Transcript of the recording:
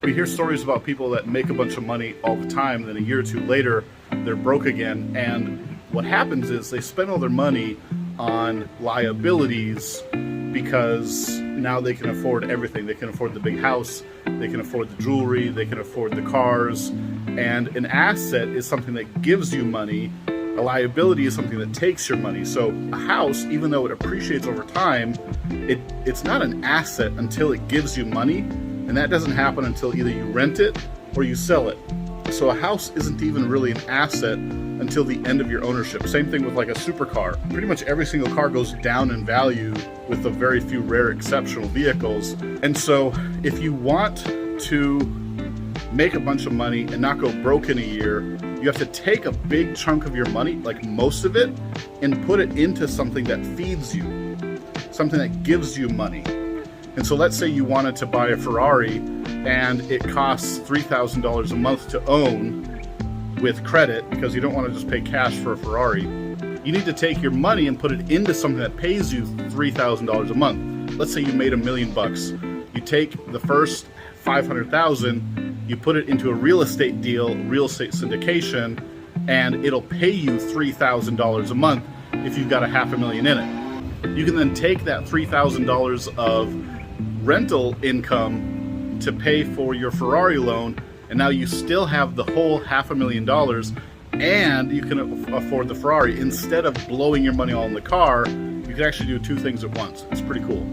We hear stories about people that make a bunch of money all the time, then a year or two later, they're broke again. And what happens is they spend all their money on liabilities because now they can afford everything. They can afford the big house, they can afford the jewelry, they can afford the cars. And an asset is something that gives you money. A liability is something that takes your money. So a house, even though it appreciates over time, it's not an asset until it gives you money. And that doesn't happen until either you rent it or you sell it. So a house isn't even really an asset until the end of your ownership. Same thing with like a supercar. Pretty much every single car goes down in value with a very few rare exceptional vehicles. And so if you want to make a bunch of money and not go broke in a year, you have to take a big chunk of your money, like most of it, and put it into something that feeds you, something that gives you money. And so let's say you wanted to buy a Ferrari and it costs $3,000 a month to own with credit because you don't want to just pay cash for a Ferrari. You need to take your money and put it into something that pays you $3,000 a month. Let's say you made $1 million. You take the first $500,000, you put it into a real estate deal, real estate syndication, and it'll pay you $3,000 a month if you've got $500,000 in it. You can then take that $3,000 of rental income to pay for your Ferrari loan, and now you still have the whole $500,000 and you can afford the Ferrari. Instead of blowing your money all in the car, you can actually do two things at once. It's pretty cool.